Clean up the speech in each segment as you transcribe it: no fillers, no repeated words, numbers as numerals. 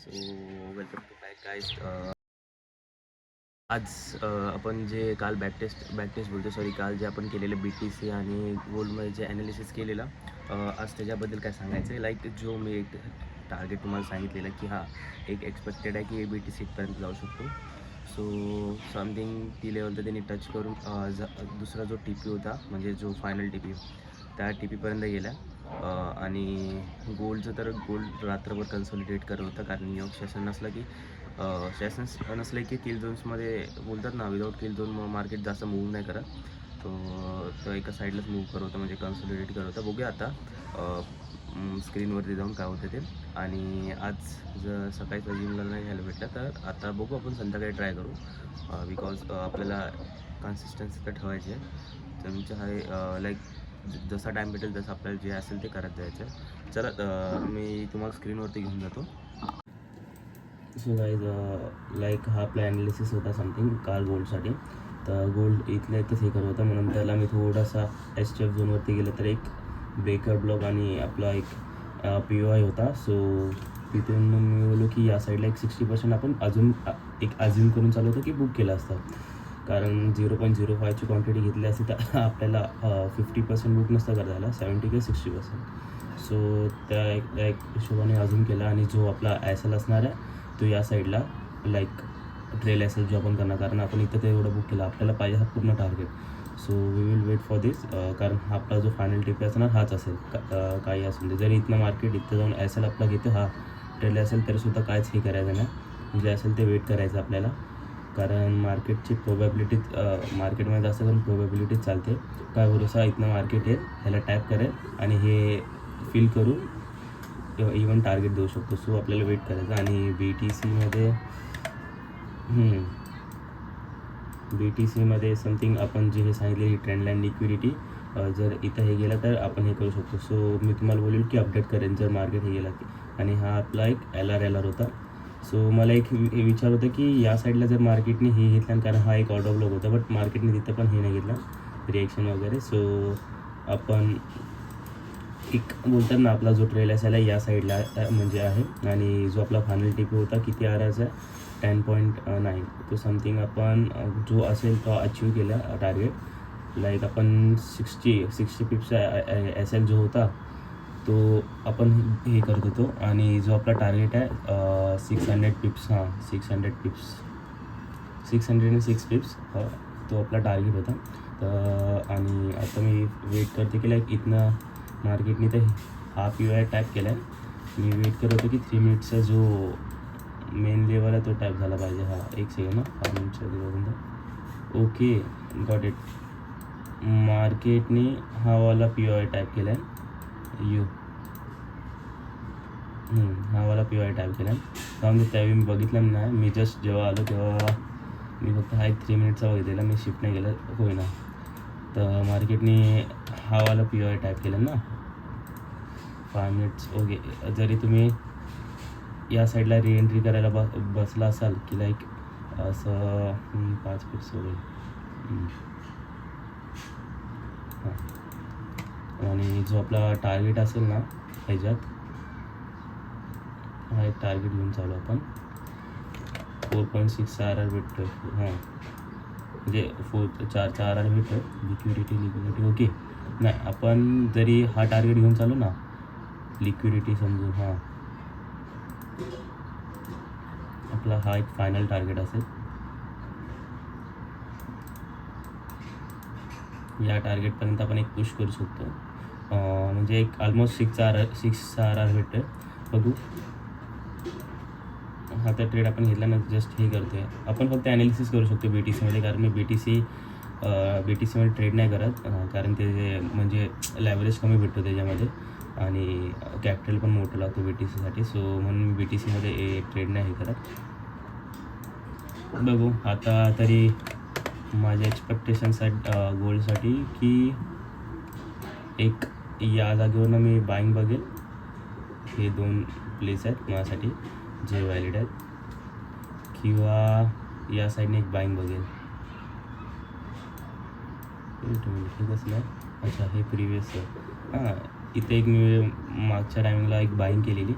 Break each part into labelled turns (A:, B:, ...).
A: So welcome to back guys. आज आपण जे काल बॅक टेस्ट बोलतो सॉरी काल जे आपण केलेलं BTC आणि गोल्डमध्ये जे ॲनालिसिस केलेलं आज त्याच्याबद्दल काय सांगायचं आहे. लाईक जो मी एक टार्गेट तुम्हाला सांगितलेलं की हां एक एक्सपेक्टेड आहे की BTC इथपर्यंत जाऊ शकतो. सो समथिंग ती लेवल तर त्यांनी टच करून दुसरा जो TP होता म्हणजे जो फायनल TP त्या TPपर्यंत गेला. आणि गोल्डचं तर गोल्ड रात्रभर कन्सॉलिडेट करत होतं कारण न्यूयॉर्क सेशन नसलं की किल झोन्समध्ये बोलतात ना विदाऊट किल झोन मार्केट जास्त मूव्ह नाही करत. तो एका साईडलाच मूव्ह करत होता म्हणजे कन्सॉलिडेट करत होता. बघूया आता स्क्रीनवरती जाऊन काय होतं ते. आणि आज जर सकाळी जिमला नाही घ्यायला भेटलं तर आता बघू आपण संध्याकाळी ट्राय करू बिकॉज आपल्याला कन्सिस्टन्सी तर ठेवायची आहे. तुमचं आहे लाईक जसा टाईम भेटेल तसं आपल्याला जे असेल ते करत जायचं. चला मी तुम्हाला स्क्रीनवरती घेऊन जातो. सो गाईज लाईक हा आपला ॲनालिसिस होता समथिंग काल गोल्डसाठी. तर गोल्ड इथंच हे करत होता म्हणून त्याला मी थोडासा STF झोनवरती गेलं तर एक ब्रेकर ब्लॉक आणि आपला एक POI होता. सो तिथून मी बोललो की या साईडला एक 60% आपण अजून एक अज्युम करून चालू होतं की बुक केलं असतं. कारण 0.05ची क्वांटिटी घेतली असती तर आपल्याला 50% बुक नसतं करता आला 70 किंवा 60%. सो त्या एक हिशोबाने अजून केला आणि जो आपला SL असणार आहे तो या साईडला लाईक ट्रेल SL जो आपण करणार कारण आपण इथं ते एवढं बुक केलं आपल्याला पाहिजे हा पूर्ण target. So we will wait for this कारण हा आपला जो फायनल TP असणार हाच असेल काही असून दे. जरी इथनं मार्केट इथं जाऊन SL आपला घेतो हा ट्रेल असेल तरीसुद्धा काहीच हे करायचं नाही. जे असेल ते वेट करायचं आपल्याला कारण मार्केटची प्रोबॅबिलिटी मार्केटमध्ये जास्त करून प्रोबॅबिलिटीच चालते. काय भरोसा इथनं मार्केट येईल ह्याला टॅप करेल आणि हे फिल करून इवन टार्गेट देऊ शकतो. सो आपल्याला वेट करायचं. आणि BTC मध्ये समथिंग आपण जे हे सांगितले ही ट्रेंड लाईन लिक्विडिटी जर इथं हे गेलं तर आपण हे करू शकतो. सो मी तुम्हाला बोलेल की अपडेट करेन जर मार्केट हे गेला की. आणि हा आपला एक LR होता. सो मला एक विचार होतं की या साईडला जर मार्केटने हे घेतलं कारण हा एक ऑर्डर ब्लॉक होता बट मार्केटने तिथं पण हे नाही घेतलं रिॲक्शन वगैरे. सो आपण एक बोलतात ना आपला जो ट्रेल असायला या साईडला म्हणजे आहे आणि जो आपला फायनल TP होता किती आराचा आहे 10.9 तो समथिंग आपण जो असेल तो अचीव केला टार्गेट. लाईक आपण 60 पिप्सचा SL जो होता तो आपण हे करत होतो आणि जो आपला टार्गेट आहे 600 पिप्स 606 पिप्स तो आपला टार्गेट होता. तर आणि आता मी वेट करते की लाईक इथनं मार्केटने तर हा POI टॅप केला आहे. मी वेट करत होतो की 3 मिनिट्सचा जो मेन लेवल आहे तो टॅप झाला पाहिजे. हा एक सेकंड 5 मिनिट्सच्या दिवसापर्यंत ओके गॉट इट. मार्केटने हा वाला POI टॅप केला आहे हा वाला POI टॅप केला आहे. त्यामुळे त्यावेळी मी बघितलं नाही. मी जस्ट जेव्हा आलो तेव्हा मी फक्त हा एक 3 मिनिटचा बघितलेला मी शिफ्ट नाही केलं होईना. तर मार्केटने हा वाला POI टॅप केला ना 5 मिनिट्स ओके. जरी तुम्ही या साईडला रिएंट्री करायला बसला असाल की लाईक असं 5 पिप्स वगैरे हां. आणि जो आपला टार्गेट असेल ना ह्याच्यात हा एक टार्गेट घेऊन चालू आपण 4.6 RR भेटतो हां म्हणजे 4 RR भेटतो लिक्विडिटी ओके. नाही आपण जरी हा टार्गेट घेऊन चालू ना लिक्विडिटी समजून हां आपला हा एक फायनल टार्गेट असेल. या टार्गेटपर्यंत आपण एक पुश करू शकतो म्हणजे एक ऑलमोस्ट 6 RR भेटतं. बघू हा तर ट्रेड आपण घेतला ना जस्ट हे करतो आहे आपण फक्त ॲनालिसिस करू शकतो BTCमध्ये कारण मी BTCमध्ये ट्रेड नाही करत कारण ते म्हणजे लॅव्हरेज कमी भेटतो त्याच्यामध्ये आणि कॅपिटल पण मोठं लागतो BTCसाठी. सो म्हणून मी BTCमध्ये ट्रेड नाही हे करत. बघू आता तरी माझ्या एक्सपेक्टेशन्स आहेत गोल्डसाठी की एक या जागेवरनं मी बाईंग बघेल. हे 2 प्लेस आहेत माझ्यासाठी जे व्हॅलिड आहेत किंवा या साईडने एक बाईंग बघेल. हे कसलं आहे अच्छा हे प्रिवियस हां इथे एक मी मागच्या टायमिंगला एक बाईंग केलेली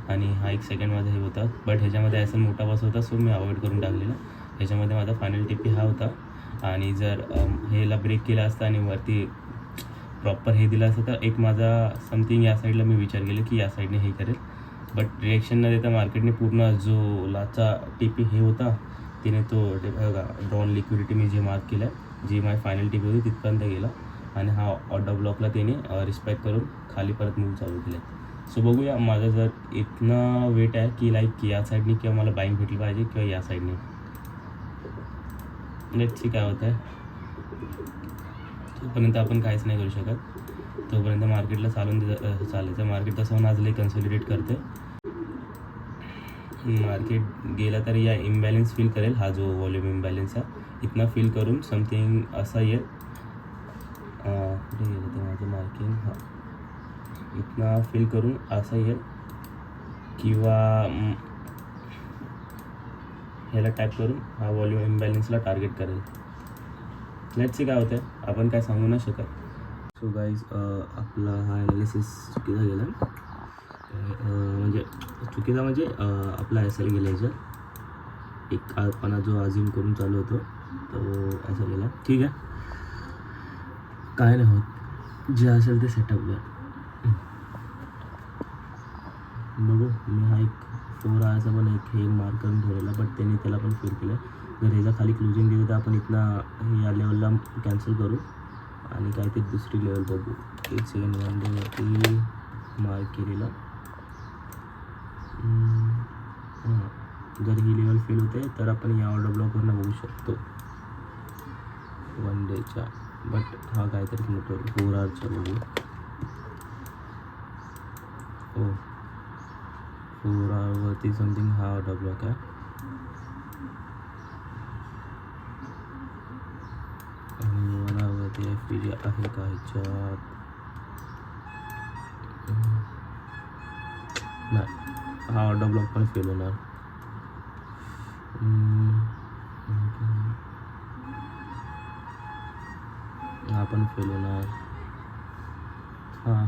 A: आणि हा एक सेकंड माझा हे होता, बट ह्याच्यामध्ये ॲसल मोठा बस होता, सो मी अवॉइड करून टाकलेला. ह्याच्यामध्ये माझा फायनल टिपी हा होता. आणि जर ह्याला ब्रेक केला असता आणि वरती प्रॉपर हे दिलं असतं तर एक माझा समथिंग या साईडला मी विचार केला की या साईडने हे करेल, बट रिॲक्शन न देता मार्केटने पूर्ण जो लाचा टिपी हे होता तिने तो बघा ड्रॉन लिक्विडिटी मी जे मार्क केलं आहे, जी माझी फायनल टिपी होती तिथपर्यंत गेला. आणि हा ऑर्डर ब्लॉकला त्याने रिस्पेक्ट करून खाली परत मूव चालू केलं. सो बघूया माझं जर इतना वेट आहे की लाईक या साईडने किंवा मला बाईंग भेटली पाहिजे किंवा या साईडने. लेट्स सी काय होतं आहे. तोपर्यंत आपण काहीच नाही करू शकत, तोपर्यंत मार्केटला चालायचं. मार्केट तसं होऊन आज लई कन्सॉलिडेट करते. मार्केट गेला तर या इम्बॅलन्स फील करेल, हा जो व्हॉल्यूम इम्बॅलन्स आहे इतना फील करून समथिंग असा येईल. कुठे गेलं ते माझं मार्किंग, हां इतना फील करून असं येईल किंवा ह्याला टॅप करून हा व्हॉल्यूम इम्बॅलन्सला टार्गेट करेल. लेट्स सी काय होतं आहे, आपण काय सांगू नाही शकत. सो गाईज आपला हा ॲनालिसिस चुकीचा गेला, म्हणजे चुकीचा म्हणजे आपला एस-एल गेला याच्यात. एक आपण जो अज्युम करून चालू होतो तो असा गेला. ठीक आहे, काय नाही होत, जे असेल ते सेटअप कर. बघू मी हा एक 4 आवर्सचा पण एक हे मार्क करून ठेवलेला, बट त्यांनी त्याला पण फेल केलं. जर ह्याचा खाली क्लोजिंग दिलं तर आपण इथना या लेवलला कॅन्सल करू आणि काय ते दुसरी लेवल बघू. एक सेकंड, 1 डेवरती मार्क केलेला. जर ही लेवल फेल होते तर आपण या ऑर्डर ब्लॉकवरनं बघू शकतो 1 डेच्या, बट हा काहीतरी मोठं 4 आवर्सचा बघू. हो 4 आवरवरती समथिंग हा ऑर्डर ब्लॉक आहे. आणि 1 आवरवरती एफ पी जी आहे का ह्याच्यात, नाही, हा ऑर्डर ब्लॉक पण फेल होणार. हा पण फेल होणार.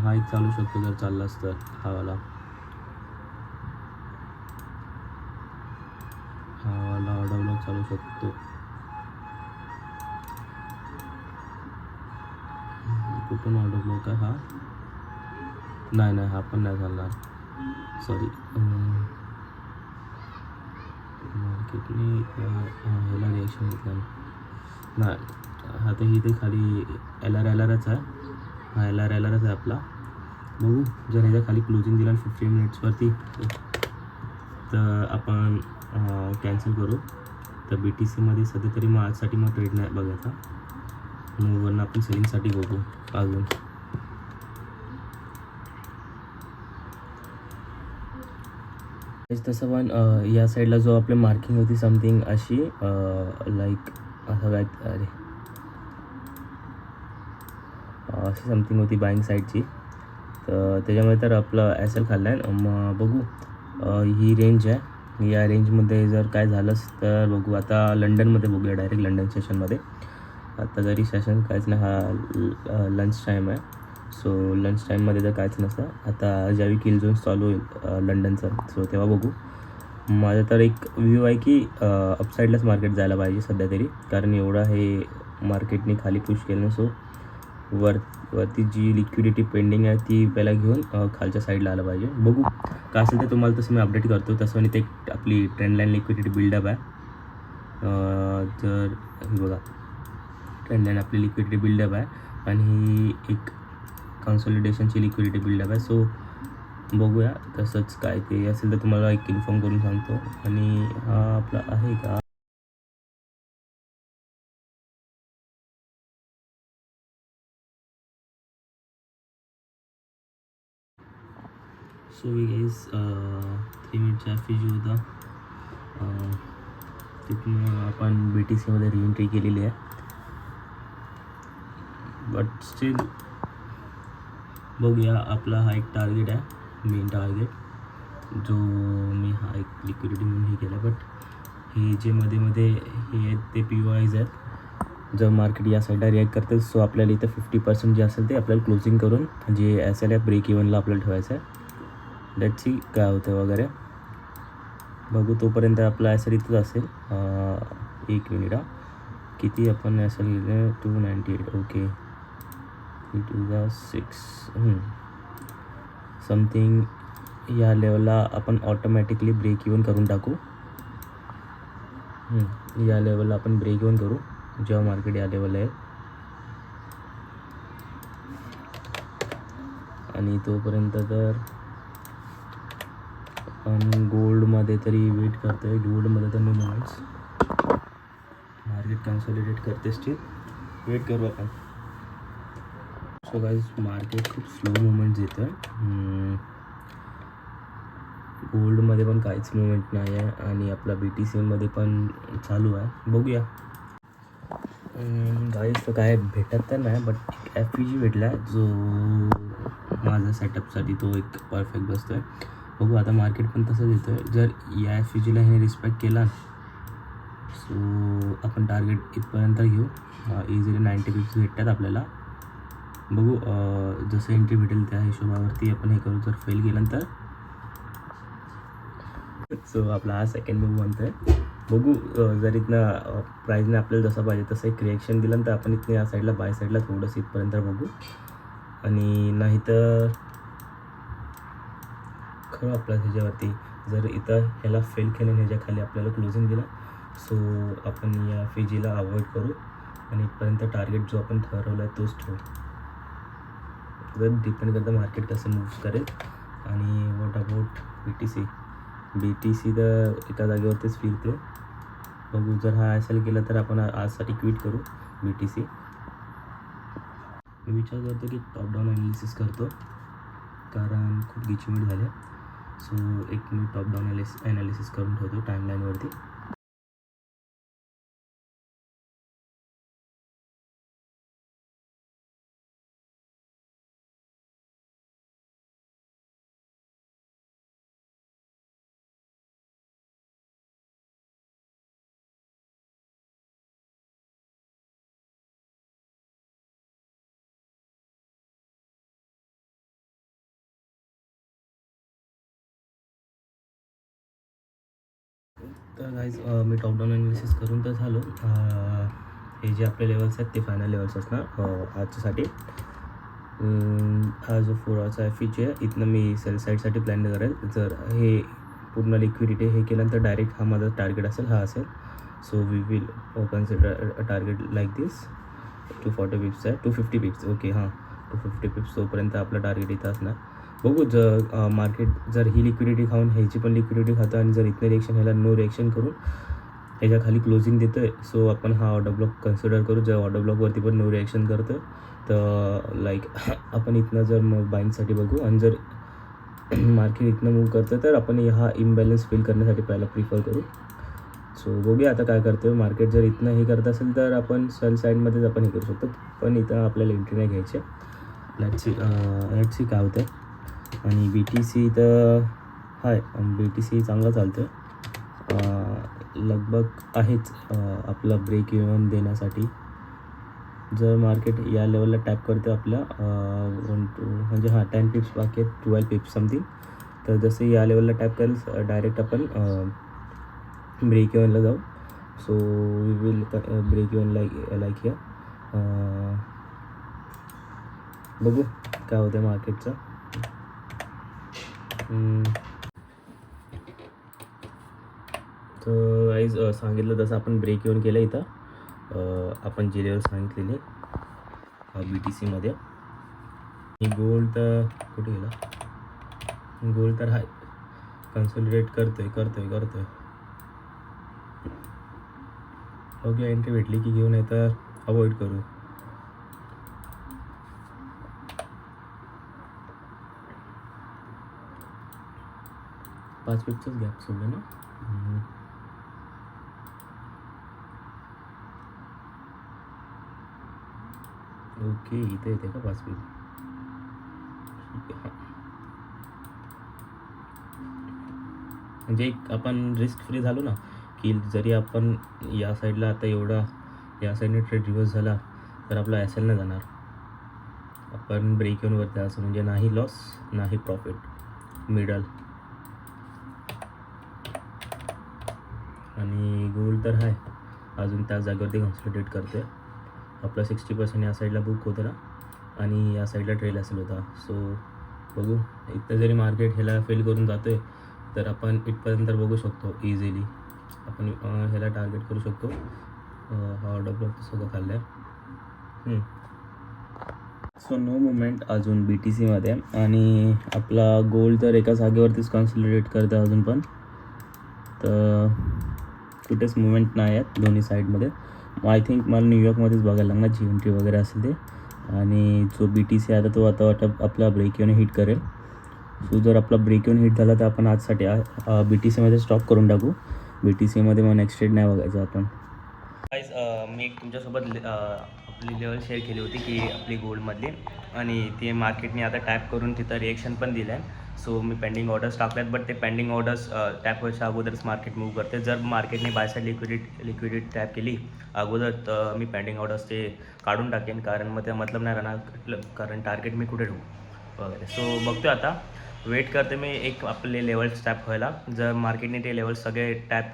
A: हा एक चालू शकतो जर चाललाच तर हा वाला ऑर्डर ब्लॉक चालू शकतो. कुठून ऑर्डर ब्लॉक आहे हा, नाही हा पण नाही चालणार, सॉरी. मार्केटने ह्याला रिॲक्शन घेतलं नाही. हा तर इथे खाली एल आरच आहे, हा एल आरच आहे आपला. बघू जर ह्याच्या खाली क्लोजिंग दिला 15 मिनिट्सवरती तर आपण कॅन्सल करू. तर बी टी सीमध्ये सध्या तरी मग आजसाठी मग ट्रेड नाही बघायचा, मग वरनं आपण सेलिंगसाठी बघू अजून. तसं पण या साईडला जो आपली मार्किंग होती समथिंग अशी लाईक असं काय, अरे अशी समथिंग होती बाईंग साईडची, तर त्याच्यामुळे तर आपलं एस एल खाल्लं आहे. मग बघू ही रेंज आहे, या रेंजमध्ये जर काय झालंच तर बघू. आता लंडनमध्ये बघूया, डायरेक्ट लंडन सेशनमध्ये. आता जरी सेशन काहीच नाही, हा लंच टाईम आहे, सो लंच टाईममध्ये तर काहीच नसतं. आता ज्यावेळी किल झोन चालू होईल लंडनचं, सो तेव्हा बघू. माझा तर एक व्ह्यू आहे की अपसाईडलाच मार्केट जायला पाहिजे सध्या तरी, कारण एवढा हे मार्केटने खाली पुश केलं. सो वरती जी लिक्विडिटी पेंडिंग आहे ती पहिला घेऊन खालच्या साईडला आलं पाहिजे. बघू काय असेल ते तुम्हाला तसं मी अपडेट करतो. तसं आणि ते आपली ट्रेंड लाईन लिक्विडिटी बिल्डअप आहे. तर हे बघा ट्रेंड लाईन आपली लिक्विडिटी बिल्डअप आहे आणि ही एक कन्सॉलिडेशनची लिक्विडिटी बिल्डअप आहे. सो बघूया तसंच काय ते असेल तर तुम्हाला एक इन्फॉर्म करून सांगतो. आणि हा आपला आहे का, सो वी गाईज 3 मिनिटचा एफ जी होता, तिथून आपण बी टी सीमध्ये रिएंट्री केलेली आहे. बट स्टील बघूया, आपला हा एक टार्गेट आहे, मेन टार्गेट, जो मी हा एक लिक्विडिटी म्हणून हे केला. बट हे जे मध्ये हे आहेत ते पी ओ आयज आहेत. जर मार्केट या साईडला रिॲक्ट करते सो आपल्याला इथं 50% जे असेल ते आपल्याला क्लोजिंग करून जे एस एल आहे ब्रेक इव्हनला आपल्याला ठेवायचं आहे. लेट्स सी काय होतं वगैरे. बघू तोपर्यंत आपला एस एल इथंच असेल. एक मिनिट हा. किती आपण एस एल गेले 298. Okay 3 something. या लेवलला आपण ऑटोमॅटिकली ब्रेक इवन करून टाकू. या लेवलला आपण ब्रेक इवन करू जेव्हा मार्केट या लेवलला आहे. आणि तोपर्यंत तर आपण गोल्डमध्ये तरी वेट करतो आहे. गोल्डमध्ये तर नो मोमेंट्स. मार्केट कन्सॉलिडेट करते स्टिल. वेट करू आपण. सो गाईज मार्केट खूप स्लो मुवमेंट देतं आहे. गोल्डमध्ये पण काहीच मुवमेंट नाही आहे आणि आपला BTCमध्ये पण चालू आहे. बघूया. गाईज तर काय भेटत तर नाही बट FVG भेटला आहे जो माझ्या सेटअपसाठी तो एक परफेक्ट बसतो आहे. बघू आता मार्केट पण तसंच येतो आहे. जर या FVGला हे रिस्पेक्ट केला सो आपण टार्गेट इथपर्यंत घेऊ. इझिली 90 पिप्स भेटतात आपल्याला. बघू जसं एंट्री भेटेल त्या हिशोबावरती आपण हे करू. जर फेल केलं तर सो आपला हा सेकंड मूव बनतो आहे. बघू जर इथनं प्राईजने आपल्याला जसं पाहिजे तसं एक रिॲक्शन दिलं तर आपण इथनं या साईडला बाय साईडला थोडंसं इथपर्यंत बघू. आणि नाही तर खरं आपल्या ह्याच्यावरती जर इथं ह्याला फेल केलं आणि ह्याच्याखाली आपल्याला क्लोजिंग दिला सो आपण या FVGला अवॉइड करू आणि इथपर्यंत टार्गेट जो आपण ठरवला आहे तोच ठेवू. जर डिपेंड करतं मार्केट कसं मूव्ह करेल. आणि व्हॉट अबाउट BTC तर एका जागेवरतीच फिरते. बघू जर हा SL केला तर आपण आजसाठी क्विट करू BTC. मी विचार करतो की टॉप डाऊन ॲनालिसिस करतो कारण खूप गिचमिट झाले. सो एक मी टॉप डाऊन ॲनालिसिस करून ठेवतो टाईमलाईनवरती. तर गाईज मी टॉप डाऊन ॲनालिसिस करून तर झालो. हे जे आपले लेवल्स आहेत ते फायनल लेवल्स असणार आजच्यासाठी. हा जो 4 आवरचा FVG आहे इथनं मी सेल साईडसाठी प्लॅन करेल. जर हे पूर्ण लिक्विडिटी हे केल्यानंतर डायरेक्ट हा माझा टार्गेट असेल हा असेल. So we will consider target like this. 240 pips आहे 250 पिप्स. ओके हां 250 पिप्स तोपर्यंत आपलं टार्गेट इथं असणार. बघू जर मार्केट जर ही लिक्विडिटी खाऊन ह्याची पण लिक्विडिटी खातं आणि जर इथनं रिॲक्शन ह्याला नो रिॲक्शन करून ह्याच्या खाली क्लोजिंग देतं आहे सो आपण हा ऑर्डर ब्लॉक कन्सिडर करू. जर ऑर्डर ब्लॉकवरती पण नो रिॲक्शन करतं तर लाईक आपण इथनं जर मग बाईंगसाठी बघू. आणि जर मार्केट इथनं मूव्ह करतं तर आपण हा इम्बॅलन्स फिल करण्यासाठी पहिला प्रिफर करू. सो बघूया आता काय करतो. मार्केट जर इथनं हे करत असेल तर आपण सेल साईडमध्येच आपण हे करू शकतो पण इथं आपल्याला एंट्री नाही घ्यायची. लेट्स सी काय होतं. आणि BTC तर हाय BTC चांगलं चालतं आहे. लगभग आहेच आपला ब्रेक इव्हन देण्यासाठी. जर मार्केट या लेवलला टॅप करतं आपल्या 1 2 म्हणजे 10 पिप्स बाकी आहेत 12 पिप्स समथिंग. तर जसे या लेवलला टॅप करेल डायरेक्ट आपण ब्रेक इव्हनला जाऊ. So we will break even like here. बघू काय होतं मार्केटचं. तर गाईज सांगितलं तसं आपण ब्रेक इव्हन केलं इथं. आपण जे लेवल सांगितलेले BTCमध्ये. आणि गोल्ड तर कुठे गेला. गोल्ड तर हाय कन्सॉलिडेट करतोय. ओके एंट्री भेटली की घेऊन तर अवॉइड करू. पाच पिपचाच गॅप सोडलं ना. ओके इथे येते का 5 पिप. म्हणजे एक आपण रिस्क फ्री झालो ना की जरी आपण या साईडला आता एवढा या साईडने ट्रेड रिव्हर्स झाला तर आपला SL नाही जाणार. आपण ब्रेक इव्हनवरती असं म्हणजे नाही लॉस नाही प्रॉफिट. मिडल आणि गोल्ड तर आहे अजून त्या जागेवरती कन्सल्टेट करतो आहे. आपला 60% या साईडला बुक होतं ना आणि या साईडला ट्रेल असेल होता. सो बघू इथं जरी मार्केट ह्याला फेल करून जातो आहे तर आपण इथपर्यंत बघू शकतो इझिली. आपण ह्याला टार्गेट करू शकतो. हा ऑर्डर ब्लॉक सगळं खाल्लं आहे. सो नो मुवमेंट अजून बी टी सीमध्ये आणि आपला गोल्ड तर एका जागेवरतीच कन्सल्टेट करतं अजून पण. तर कुठेच मुवमेंट नाही आहेत दोन्ही साईडमध्ये. आय थिंक मला न्यूयॉर्कमध्येच बघायला लागणार GMT वगैरे असेल ते. आणि जो बी टी सी आता तो आता वाटतं आपला ब्रेक येऊन हिट करेल. सो जर आपला ब्रेक येऊन हिट झाला तर आपण आजसाठी बी टी सीमध्ये स्टॉप करून टाकू. बी टी सीमध्ये मग नेक्स्ट ट्रेड नाही बघायचं आपण. गाईज मी एक तुमच्यासोबत आपली लेवल शेअर केली होती की आपली गोल्डमधली आणि ते मार्केटने आता टॅप करून तिथं रिएक्शन पण दिलं आहे. सो मी पेंडिंग ऑर्डर्स टाकल्यात बट ते पेंडिंग ऑर्डर्स टॅप व्हायच्या अगोदरच मार्केट मूव्ह करते. जर मार्केटने बाय साईड लिक्विडिटी टॅप केली अगोदर तर मी पेंडिंग ऑर्डर्स ते काढून टाकेन कारण मग त्या मतलब नाही राहणार कारण टार्गेट मी कुठे ठेवू वगैरे. सो बघतो आता वेट करते मी एक आपले लेवल्स टॅप व्हायला. जर मार्केटने ते लेवल्स सगळे टॅप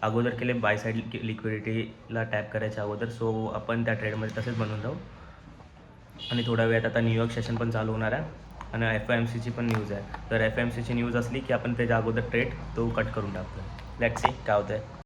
A: अगोदर केले बाय साईड लिक्विडिटीला टॅप करायच्या अगोदर सो आपण त्या ट्रेडमध्ये तसेच बनवून जाऊ. आणि थोड्या वेळात आता न्यूयॉर्क सेशन पण चालू होणार आहे आणि FOMCची पण न्यूज आहे. तर FOMCची न्यूज असली की आपण त्याच्या अगोदर ट्रेड तो कट करून टाकतो. लेट्स सी काय होतं आहे.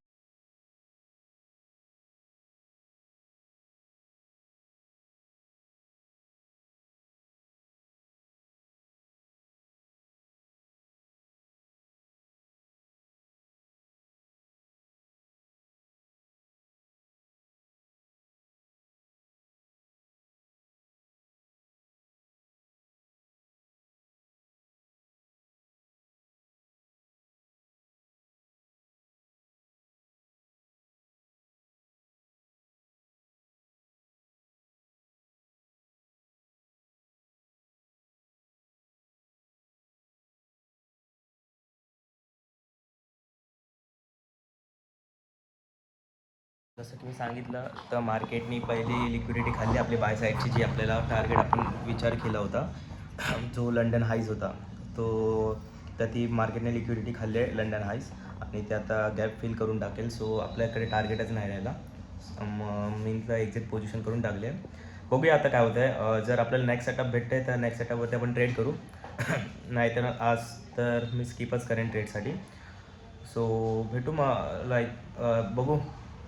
A: जसं की मी सांगितलं तर मार्केटनी पहिली लिक्विडिटी खाल्ली आपली बाय साईडची जी आपल्याला टार्गेट आपण विचार केला होता जो लंडन हाईज होता तो तर ती मार्केटने लिक्विडिटी खाल्ली आहे लंडन हाईज आणि ते आता गॅप फिल करून टाकेल. सो आपल्याकडे टार्गेटच नाही राहिला. मीनला एक्झिट पोझिशन करून टाकले. बघूया आता काय होतं आहे. जर आपल्याला नेक्स्ट सेटअप भेटतं आहे तर नेक्स्ट सेटअपवरती आपण ट्रेड करू नाहीतर आज तर मी स्किपच करेन ट्रेडसाठी. सो भेटू मग लाईक बघू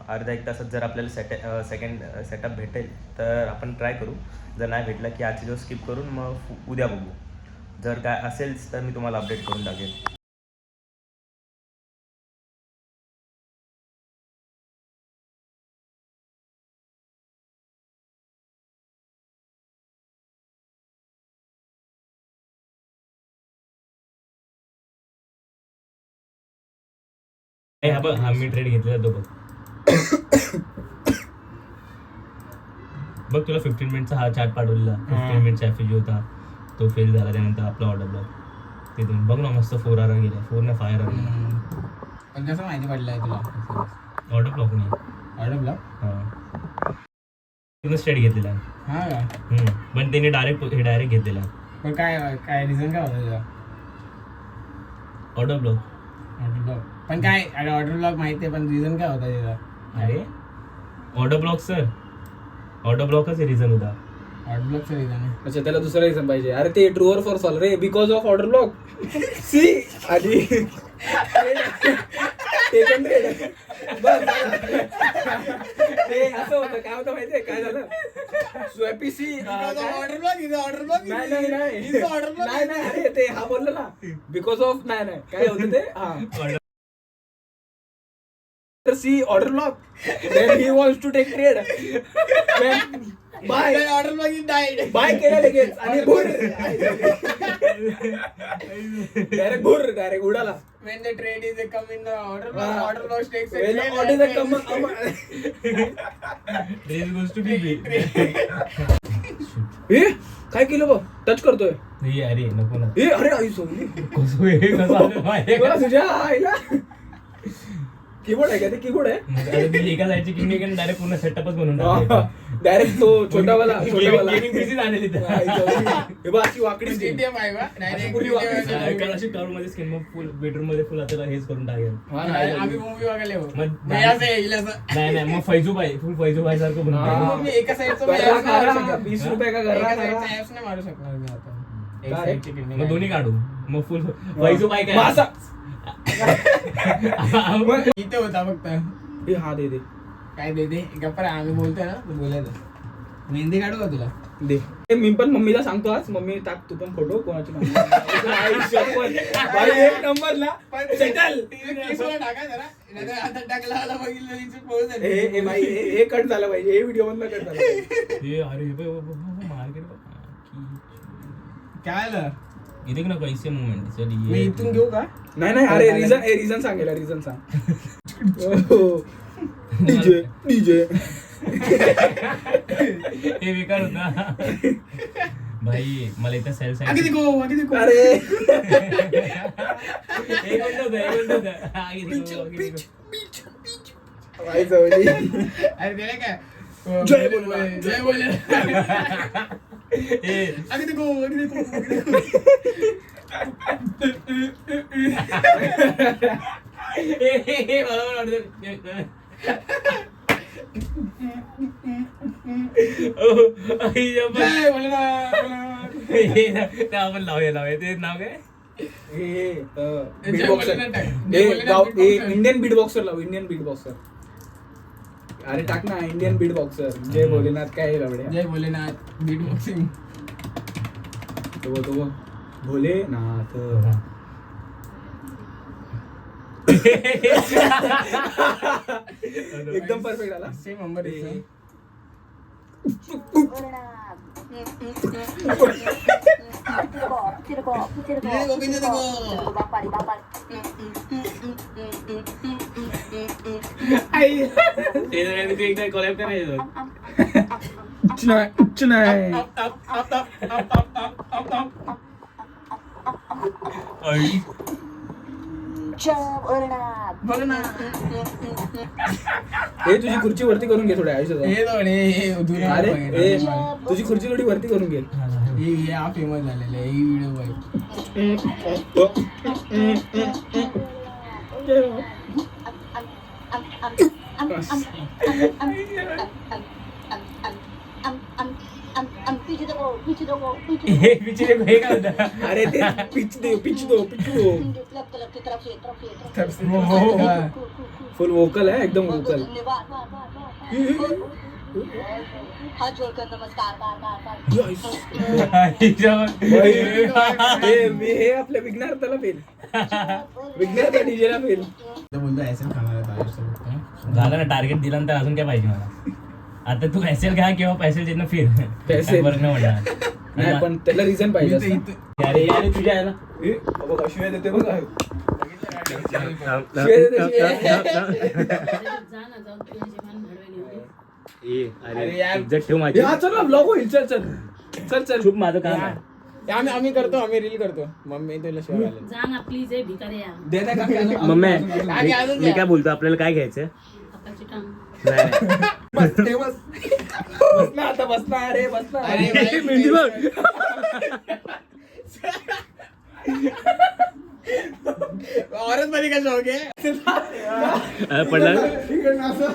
A: अर्धा एक तासात जर आपल्याला सेकंड सेटअप भेटेल तर आपण ट्राय करू. जर नाही भेटला की आजचे दिवस स्किप करून मग उद्या बघू. जर काय असेल तर मी तुम्हाला अपडेट करून टाकेल. हा मी ट्रेड घेतलेला तो बघ तुला 15 मिनिटचा हा चार्ट पाठवलेला 15 मिनिटचा FG होता तो फेल झाला. त्यानंतर आपला ऑर्डर ब्लॉक तिथून बघ ना मस्त 4 आर गेला 4 ने 5 आर
B: पण कसं माहिती पडलं आहे तुला
A: ऑर्डर ब्लॉक नाही
B: ऑर्डर ब्लॉक?
A: हां तिथून स्टेट घेतलेला
B: हां का?
A: पण त्याने डायरेक्ट घेतलेला.
B: पण काय काय रिझन काय होतं तुला
A: ऑर्डर ब्लॉक
B: पण काय अरे ऑर्डर ब्लॉक माहिती आहे पण रिझन काय होता त्याचा?
A: अरे ऑर्डर ब्लॉक सर ऑर्डर ब्लॉकच रिझन होता.
B: ऑर्डर ब्लॉकचं रिझन आहे.
C: अच्छा त्याला दुसरा रिझन पाहिजे. अरे ते ट्रू और फॉल्स रे because of order block see आधी ते पण बस ते असं होतं काय होतं माहितीये काय झालं स्वॅपी सी
B: ऑर्डर ब्लॉक
C: नाही नाही नाही नाही अरे ते हा बोललो ना बिकॉज ऑफ नाही काय होतं ते हा तर see order block then he wants to take trade buy
B: order block is died
C: buy केलं लगेच आणि भूर डायरेक्ट उडाला.
B: when the trade is come in the order block takes a
C: When
B: trade
C: order
B: and
C: is come
A: This goes to be
C: ए काय केलं बघ touch करतोय
A: हे अरे नको ना
C: ए अरे आई सोडली
A: कसं हे कसं आलं माहिती आहे का?
C: तुझ्या आईला कीबोर्ड आहे का ते कीबोर्ड आहे
D: मग आता ती एका साईडची किंग डायरेक्ट पूर्ण सेटअपच बनवून टाकली.
C: डायरेक्ट तो छोटावाला
D: गेमिंग पीसी आणली तर
C: हे बघ अशी वाकडी screen.
B: GTA 5 हा? Direct
C: पूर्वी वापरायची.
B: GTA 5.
D: अशी टॉवर मध्ये स्किन मग फुल बेडरूम मध्ये फुल आता हेच करून टाकेल.
C: हा,
B: नाही,
C: नाही,
B: आम्ही मूवी बघायला येऊ.
D: मग
B: मी असं येईल असं.
D: नाही मग फैजूबाई फुल फैजूबाई सारखं बनवून
C: हा.
D: टाकेल.
B: मग मी एका साईडचं
C: गर्रा खारा, 20 रुपये का गर्रा खारा.
B: ऍप्स नाही मारू शकणार मी आता. एक
C: काय?
B: साईडची किडनी
D: मग दोन्ही काढू मग फुल फैजूबाई
C: मग
D: काय
C: असा- मग-
B: इथे होता फक्त.
C: हे हा दे दे
B: काय दे दे गप्पा रे, आम्ही बोलतोय ना तू बोलायचं. मेहंदी काढू का तुला?
C: दे हे मी पण मम्मीला सांगतो आज मम्मी टाक तू पण फोटो कोणाची एक नंबर ना सेटल
B: टाका जरा. नाहीतर आता टाकला आला बघितलं इथे पोहोच झाली.
C: हे भाई हे कट झालं पाहिजे हे व्हिडिओ मधलं कट झालं पाहिजे.
D: हे अरे मार्केट
B: काय आलं?
D: इथे ना पैसे मुवमेंट चल
B: मी इथून घेऊ का?
C: नाही अरे रिझन सांगेल रिझन सांग डीजे डीजे
D: हे बेकार होता भाई मला इथं सेल
B: आगे देखो आगे देखो.
C: अरे भाई जवळी
B: अरे ते नाही काय?
C: जय भोलेनाथ.
B: जय भोलेनाथ. आगे देखो आगे देखो आगे देखो. जय भोलेनाथ, भोलेनाथ.
D: आपण लावूया ते नाव काय
C: beat boxer Indian beat boxer लाव इंडियन बीट बॉक्सर अरे टाक ना इंडियन बीट बॉक्सर जय भोलेनाथ काय आहे लावड्या
B: जय भोलेनाथ बीट बॉक्सिंग.
C: तो भोलेनाथ एकदम परफेक्ट आला
B: सेम नंबर आहे.
D: एकदा कोलॅब करायचं
C: नाही हे तुझी खुर्ची वरती करून घे थोड्या आयुष्यात
B: हे दोन हे जुने
C: अरे
B: बघितले.
C: हे तुझी खुर्ची थोडी वरती करून घे
B: हे हा फेमस झालेलं आहे ही व्हिडिओ बघ.
D: हे पिक्चर हे काय होतं
C: अरे ते पिच दो फुल वोकल आहे एकदम वोकल
E: हाथ जोड़कर नमस्कार बार बार बार
C: हे आपल्या विघ्नार त्याला फेल विघ्नार त्या डीजेला फेल
B: तर बोलतो ऐसेल खाणार आहे बाहेरचं.
D: झालं ना टार्गेट दिल्यानंतर अजून काय पाहिजे मला आता तू पॅसेल घ्या किंवा पॅसेल जिथनं फिर
C: पैसेल.
D: बरं नाही म्हणणार
C: नाही पण त्याला रिझन पाहिजे
B: इथं-
C: असं.
B: इथं-
D: अरे यार तुझ्या आहे ना
C: हे, बघा शिवाय देते बघा शिवाय देते
B: अरे यार.
D: इज्जत ठेव माझी
C: हा चल ना ब्लॉग होईल चल
D: चूप माझं काम आहे
B: हे आम्ही करतो आम्ही रील करतो. मम्मी तुला शिवाय घालेल.
F: जा ना प्लीज आहे भिकाऱ्या
C: दे दे का
D: मम्मी
B: आगे अजून
D: मी काय बोलतो आपल्याला काय घ्यायचं
F: अक्काची टांग
D: नाही
C: बस ते बस बस ना आता बस ना अरे बस ना
B: अरे बाई,
D: मेहंदी बघ
B: औरत मध्ये का शौक आहे?
D: पडला
C: इकडनं असं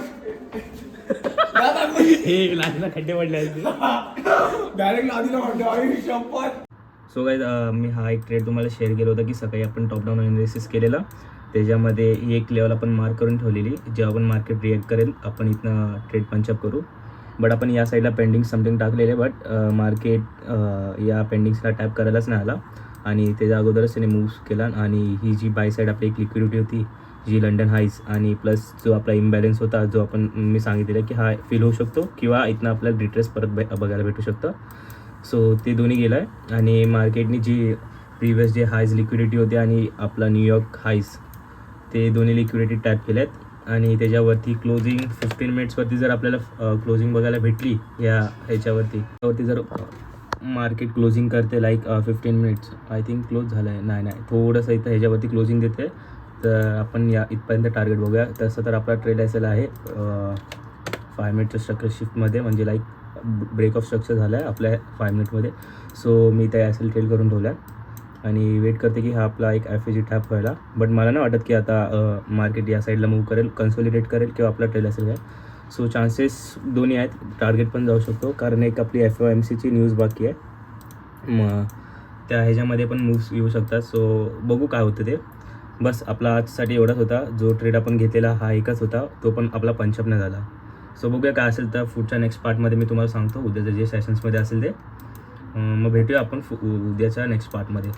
D: हे लाजला खड्डे पडले असते
C: डायरेक्ट लादीला म्हणतो आई शपथ
A: सो गाईज मी हा एक ट्रेड तुम्हाला शेअर केला होता की सकाळी आपण टॉप डाऊन अनालिसिस केलेला त्याच्यामध्ये ही एक लेवल आपण मार्क करून ठेवलेली जेव्हा आपण मार्केट रिॲक्ट करेल आपण इथनं ट्रेड पंचअप करू बट आपण या साईडला पेंडिंग समथिंग टाकलेले बट मार्केट या पेंडिंग्सला टॅप करायलाच नाही आला आणि त्याच्या अगोदरच त्याने मूव्ह केला आणि ही जी बाय साईड आपली एक लिक्विडिटी होती जी लंडन हाईज आणि प्लस जो आपला इम्बॅलन्स होता जो आपण मी सांगितलेला की हा फील होऊ शकतो किंवा इथनं आपल्याला डिट्रेस परत बघायला भेटू शकतं सो ते दोन्ही गेलं आहे आणि मार्केटनी जी प्रिव्हियस जे हायज लिक्विडिटी होते आणि आपला न्यूयॉर्क हायज ते दोन्ही लिक्विडिटी टॅप केल्या आहेत आणि त्याच्यावरती क्लोजिंग 15 मिनिट्सवरती जर आपल्याला क्लोजिंग बघायला भेटली ह्याच्यावरती त्यावरती जर मार्केट क्लोजिंग करते like 15 minutes I think close झालं आहे नाही थोडंसं इथं ह्याच्यावरती क्लोजिंग देते तर आपण या इथपर्यंत टार्गेट बघूया. तसं तर आपला ट्रेड असेल आहे 5 मिनिटच्या स्ट्रक्चर शिफ्टमध्ये, म्हणजे लाईक ब्रेक ऑफ स्ट्रक्चर झाला आहे आपल्या 5 मिनिटमध्ये. सो मी त्या ॲसेल ट्रेड करून ठेवला आहे आणि वेट करते की हा आपला एक FAG टॅप व्हायला. बट मला नाही वाटत की आता मार्केट या साईडला मूव्ह करेल, कन्सोलिडेट करेल किंवा आपला ट्रेड असेल काय. सो चान्सेस दोन्ही आहेत, टार्गेट पण जाऊ शकतो कारण एक आपली FOMCची न्यूज बाकी आहे, मग त्या ह्याच्यामध्ये पण मूव्स येऊ शकतात. सो बघू काय होतं ते. बस आपला आजसाठी एवढाच होता. जो ट्रेड आपण घेतलेला हा एकच होता, तो पण आपला पंचअप नाही झाला. सो बघूया काय असेल तर पुढच्या नेक्स्ट पार्टमध्ये मी तुम्हाला सांगतो, उद्याचं जे सेशन्समध्ये असेल ते. मग भेटूया आपण उद्याच्या नेक्स्ट पार्टमध्ये.